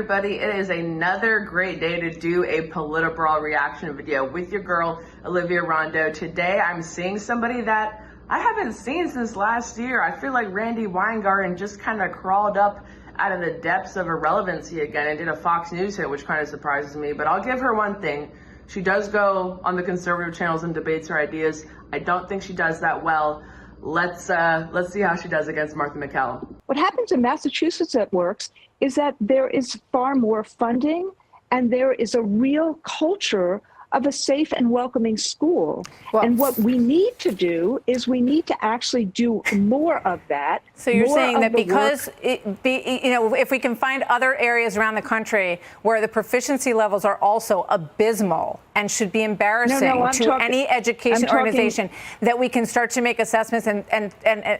everybody, it is another great day to do a PolitiBrawl reaction video with your girl, Olivia Rondo. Today, I'm seeing somebody that I haven't seen since last year. I feel like Randy Weingarten just kind of crawled up out of the depths of irrelevancy again and did a Fox News hit, which kind of surprises me. But I'll give her one thing. She does go on the conservative channels and debates her ideas. I don't think she does that well. Let's see how she does against Martha McCallum. What happens in Massachusetts that works is that there is far more funding and there is a real culture of a safe and welcoming school. Well, and what we need to do is we need to actually do more of that. So you're saying that because if we can find other areas around the country where the proficiency levels are also abysmal and should be embarrassing to any education organization, that we can start to make assessments and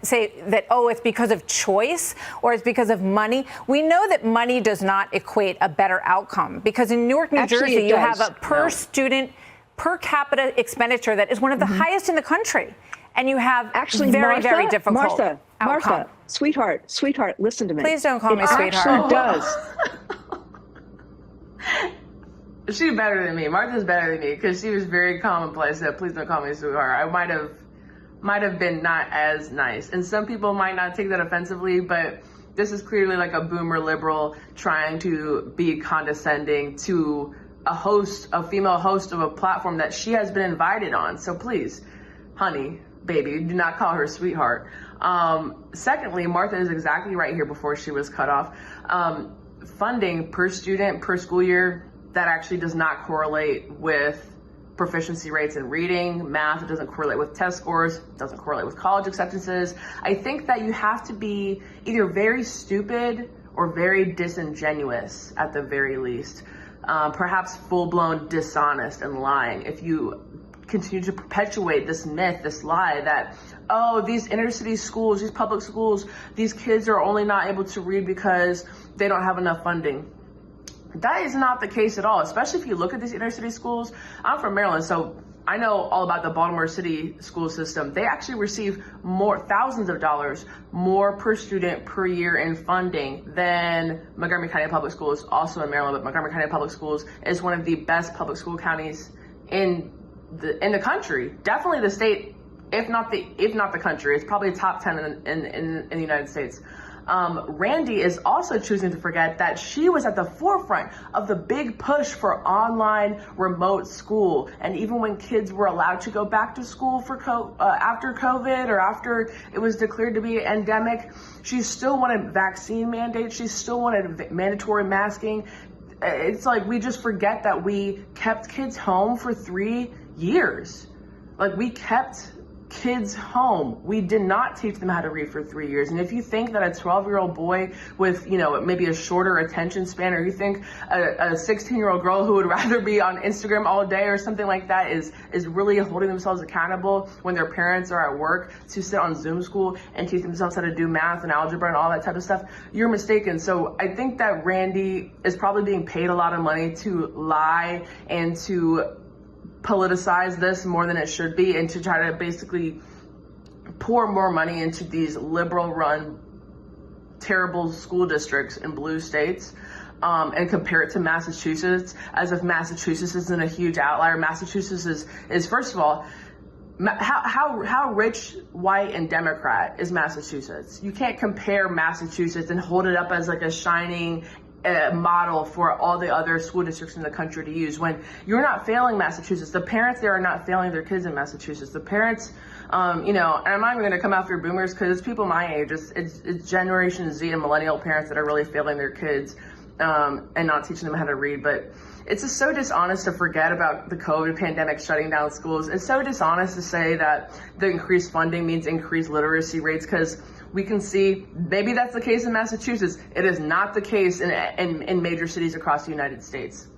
say that, oh, it's because of choice or it's because of money. We know that money does not equate a better outcome, because in Newark, New Jersey, you have a per student, per capita expenditure that is one of the highest in the country. And you have very difficult Martha, sweetheart, listen to me. Please don't call me sweetheart. It actually does. She's better than me. Martha's better than me because she was very commonplace. Said, please don't call me sweetheart. I might have been not as nice. And some people might not take that offensively, but this is clearly like a boomer liberal trying to be condescending to a female host of a platform that she has been invited on. So please, honey, baby, do not call her sweetheart. Secondly, Martha is exactly right here before she was cut off. Funding per student, per school year, that actually does not correlate with proficiency rates in reading, math. It doesn't correlate with test scores, it doesn't correlate with college acceptances. I think that you have to be either very stupid or very disingenuous at the very least. Perhaps full-blown dishonest and lying if you continue to perpetuate this myth, this lie that, oh, these inner city schools, these public schools, these kids are only not able to read because they don't have enough funding. That is not the case at all, especially if you look at these inner city schools. I'm from Maryland, so I know all about the Baltimore City school system. They actually receive thousands of dollars more per student per year in funding than Montgomery County Public Schools, also in Maryland, but Montgomery County Public Schools is one of the best public school counties in the country. Definitely the state, if not the country. It's probably top 10 in the United States. Randy is also choosing to forget that she was at the forefront of the big push for online remote school. And even when kids were allowed to go back to school for after COVID or after it was declared to be an endemic, she still wanted vaccine mandates. She still wanted mandatory masking. It's like we just forget that we kept kids home for 3 years. Like, we kept kids home. We did not teach them how to read for 3 years. And if you think that a 12-year-old boy with, maybe a shorter attention span, or you think a 16-year-old girl who would rather be on Instagram all day or something like that is really holding themselves accountable when their parents are at work to sit on Zoom school and teach themselves how to do math and algebra and all that type of stuff, you're mistaken. So I think that Randy is probably being paid a lot of money to lie and to politicize this more than it should be, and to try to basically pour more money into these liberal-run, terrible school districts in blue states, and compare it to Massachusetts as if Massachusetts isn't a huge outlier. Massachusetts is first of all, how rich, white, and Democrat is Massachusetts? You can't compare Massachusetts and hold it up as like a shining model for all the other school districts in the country to use, when you're not failing Massachusetts. The parents there are not failing their kids in Massachusetts. The parents, and I'm not even going to come after boomers because it's people my age. It's Generation Z and millennial parents that are really failing their kids and not teaching them how to read. But it's just so dishonest to forget about the COVID pandemic shutting down schools. It's so dishonest to say that the increased funding means increased literacy rates, because we can see maybe that's the case in Massachusetts. It is not the case in major cities across the United States.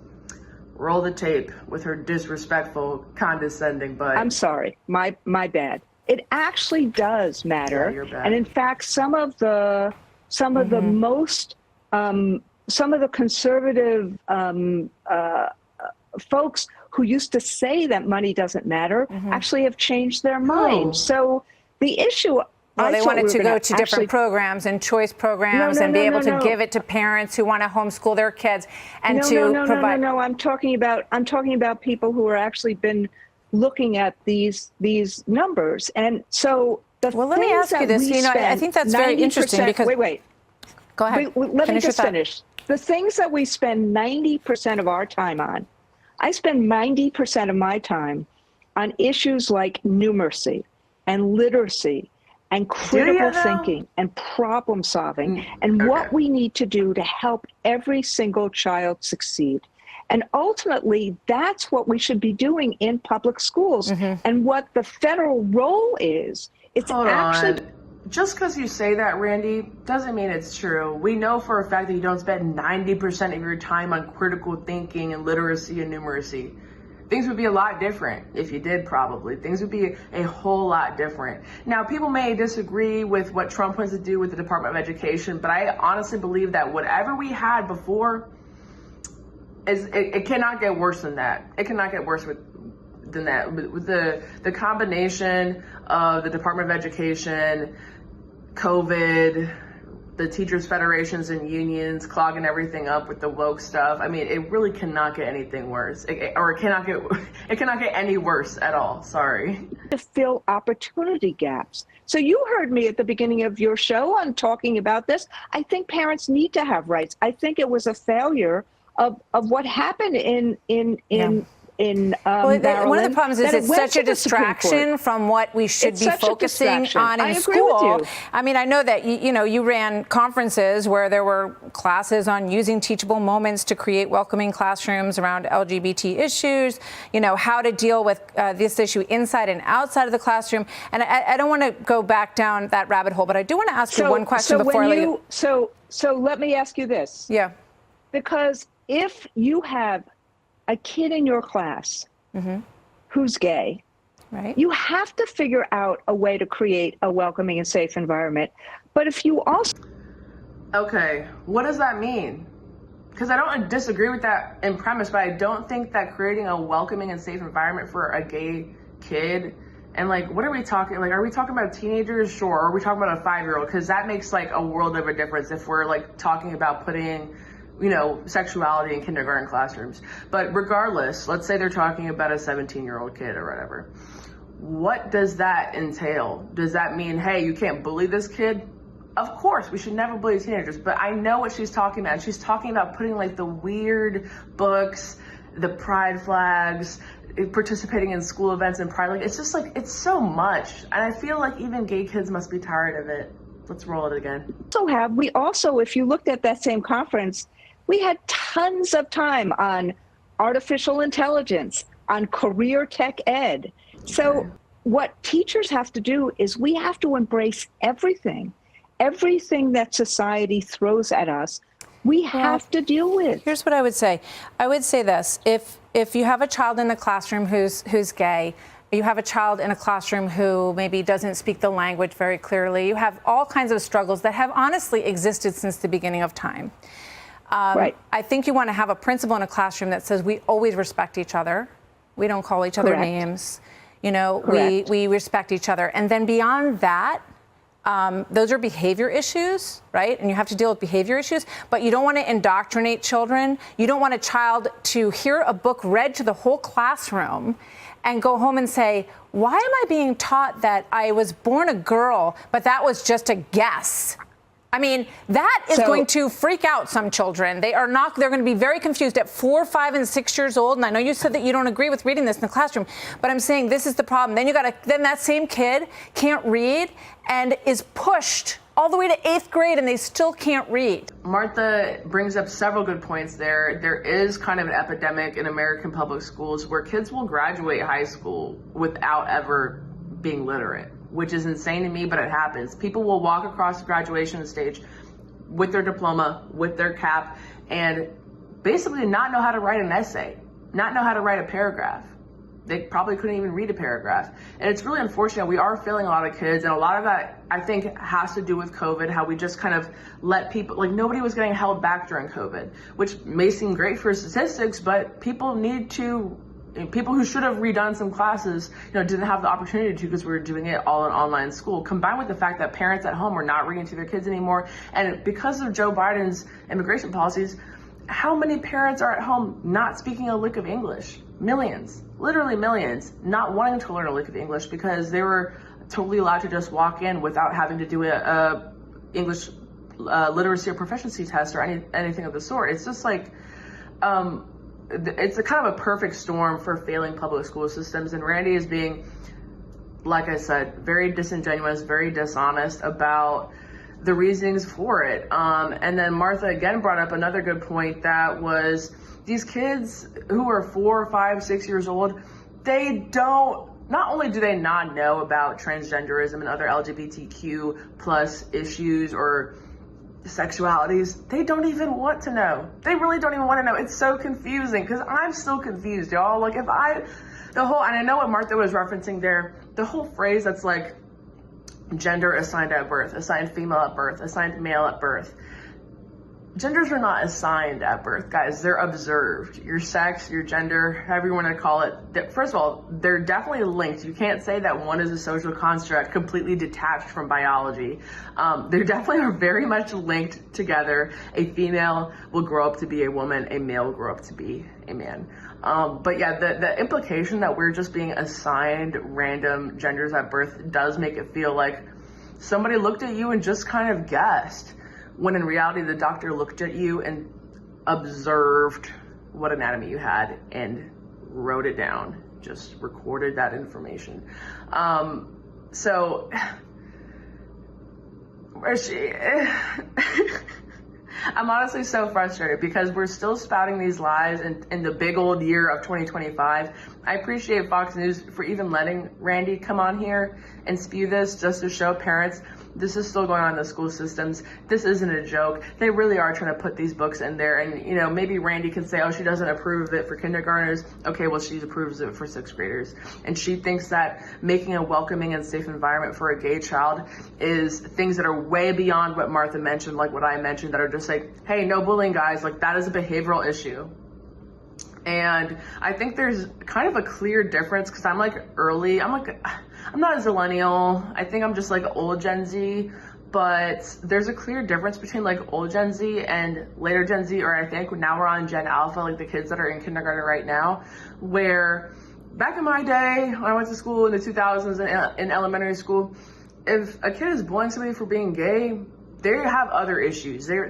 Roll the tape with her disrespectful, condescending butt. I'm sorry, my bad. It actually does matter. Yeah, you're bad. And in fact, some of the conservative folks who used to say that money doesn't matter actually have changed their minds. So the issue Well, they wanted to go to different programs and choice programs and be able to give it to parents who want to homeschool their kids and provide. No. I'm talking about people who are actually been looking at these numbers, and so let me ask you this. I think that's very interesting because wait. Go ahead. Let me just finish. The things that we spend 90% of our time on, I spend 90% of my time on issues like numeracy and literacy and critical thinking and problem solving and what we need to do to help every single child succeed. And ultimately, that's what we should be doing in public schools. And what the federal role is, it's actually... Just because you say that, Randy, doesn't mean it's true. We know for a fact that you don't spend 90% of your time on critical thinking and literacy and numeracy. Things would be a lot different if you did, probably. Things would be a whole lot different. Now, people may disagree with what Trump wants to do with the Department of Education, but I honestly believe that whatever we had before, it cannot get worse than that. It cannot get worse than that. With the combination of the Department of Education, COVID, the teachers' federations and unions clogging everything up with the woke stuff. I mean, it really cannot get anything worse. It cannot get any worse at all. Sorry. To fill opportunity gaps. So you heard me at the beginning of your show on talking about this. I think parents need to have rights. I think it was a failure of what happened in Maryland. One of the problems is it's such a distraction from what we should be focusing on in school. I mean, I know that you ran conferences where there were classes on using teachable moments to create welcoming classrooms around LGBT issues, how to deal with this issue inside and outside of the classroom. And I don't want to go back down that rabbit hole, but I do want to ask you one question before I let you. So let me ask you this. Yeah. Because if you have a kid in your class who's gay, right, you have to figure out a way to create a welcoming and safe environment. But if you also... Okay, what does that mean? Because I don't disagree with that in premise, but I don't think that creating a welcoming and safe environment for a gay kid, and what are we talking, are we talking about teenagers? Sure. Or are we talking about a 5-year-old? Because that makes a world of a difference if we're talking about putting sexuality in kindergarten classrooms. But regardless, let's say they're talking about a 17-year-old kid or whatever. What does that entail? Does that mean, hey, you can't bully this kid? Of course, we should never bully teenagers, but I know what she's talking about. She's talking about putting the weird books, the pride flags, participating in school events and pride. It's just it's so much. And I feel even gay kids must be tired of it. Let's roll it again. We also, if you looked at that same conference, we had tons of time on artificial intelligence, on career tech ed. So what teachers have to do is we have to embrace everything that society throws at us. We have to deal with. Here's what I would say. I would say this: if you have a child in the classroom who's gay, you have a child in a classroom who maybe doesn't speak the language very clearly, you have all kinds of struggles that have honestly existed since the beginning of time. Right. I think you want to have a principal in a classroom that says we always respect each other. We don't call each other names. We respect each other. And then beyond that, those are behavior issues, right? And you have to deal with behavior issues, but you don't want to indoctrinate children. You don't want a child to hear a book read to the whole classroom and go home and say, why am I being taught that I was born a girl, but that was just a guess? I mean, that is going to freak out some children. They're going to be very confused at 4, 5, and 6 years old. And I know you said that you don't agree with reading this in the classroom, but I'm saying this is the problem. Then that same kid can't read and is pushed all the way to 8th grade and they still can't read. Martha brings up several good points there. There is kind of an epidemic in American public schools where kids will graduate high school without ever being literate, which is insane to me, but it happens. People will walk across the graduation stage with their diploma, with their cap, and basically not know how to write an essay, not know how to write a paragraph. They probably couldn't even read a paragraph. And it's really unfortunate. We are failing a lot of kids, and a lot of that, I think, has to do with COVID, how we just kind of let people, nobody was getting held back during COVID, which may seem great for statistics, but people need to people who should have redone some classes, didn't have the opportunity to because we were doing it all in online school, combined with the fact that parents at home were not reading to their kids anymore. And because of Joe Biden's immigration policies, how many parents are at home not speaking a lick of English? Millions, literally millions, not wanting to learn a lick of English because they were totally allowed to just walk in without having to do a English literacy or proficiency test or anything of the sort. It's just like, it's a kind of a perfect storm for failing public school systems. And Randy is being, like I said, very disingenuous, very dishonest about the reasonings for it. And then Martha again brought up another good point, that was these kids who are 4, 5, 6 years old, not only do they not know about transgenderism and other LGBTQ plus issues or sexualities, they don't even want to know. They really don't even want to know. It's so confusing because I'm still confused, y'all. Like and I know what Martha was referencing there, the whole phrase that's like gender assigned at birth, assigned female at birth, assigned male at birth. Genders are not assigned at birth, guys. They're observed. Your sex, your gender, however you want to call it. First of all, they're definitely linked. You can't say that one is a social construct completely detached from biology. They definitely are very much linked together. A female will grow up to be a woman. A male will grow up to be a man. But yeah, the implication that we're just being assigned random genders at birth does make it feel like somebody looked at you and just kind of guessed, when in reality the doctor looked at you and observed what anatomy you had and wrote it down, just recorded that information. So I'm honestly so frustrated because we're still spouting these lies in the big old year of 2025. I appreciate Fox News for even letting Randy come on here and spew this just to show parents this is still going on in the school systems. This isn't a joke. They really are trying to put these books in there. And, maybe Randy can say, oh, she doesn't approve of it for kindergartners. Okay, well, she approves of it for 6th graders. And she thinks that making a welcoming and safe environment for a gay child is things that are way beyond what Martha mentioned, like what I mentioned, that are just like, hey, no bullying, guys. Like, that is a behavioral issue. And I think there's kind of a clear difference because I'm not a zillennial. I think I'm just like old Gen Z, but there's a clear difference between like old Gen Z and later Gen Z, or I think now we're on Gen Alpha, like the kids that are in kindergarten right now, where back in my day, when I went to school in the 2000s and in elementary school, if a kid is bullying somebody for being gay, they have other issues. They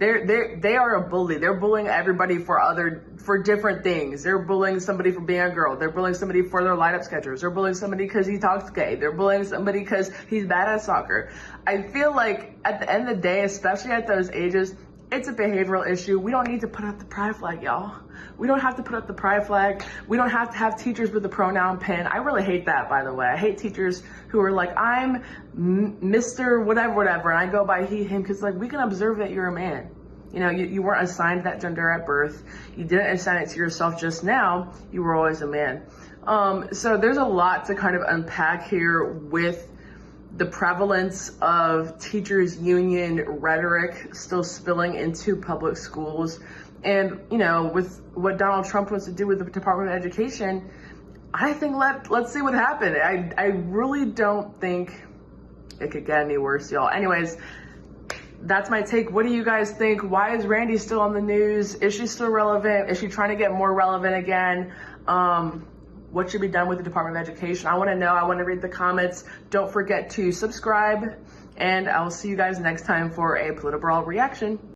are a bully. They're bullying everybody for different things. They're bullying somebody for being a girl. They're bullying somebody for their light up sketchers. They're bullying somebody because he talks gay. They're bullying somebody because he's bad at soccer. I feel like at the end of the day, especially at those ages, it's a behavioral issue. We don't need to put up the pride flag, y'all. We don't have to put up the pride flag. We don't have to have teachers with the pronoun pin. I really hate that, by the way. I hate teachers who are like, I'm Mr. whatever, and I go by he, him, because like we can observe that you're a man. You weren't assigned that gender at birth. You didn't assign it to yourself just now. You were always a man. So there's a lot to kind of unpack here with the prevalence of teachers union rhetoric still spilling into public schools. And, with what Donald Trump wants to do with the Department of Education, I think let's see what happens. I really don't think it could get any worse, y'all. Anyways, that's my take. What do you guys think? Why is Randy still on the news? Is she still relevant? Is she trying to get more relevant again? What should be done with the Department of Education? I want to know. I want to read the comments. Don't forget to subscribe, and I'll see you guys next time for a PolitiBrawl reaction.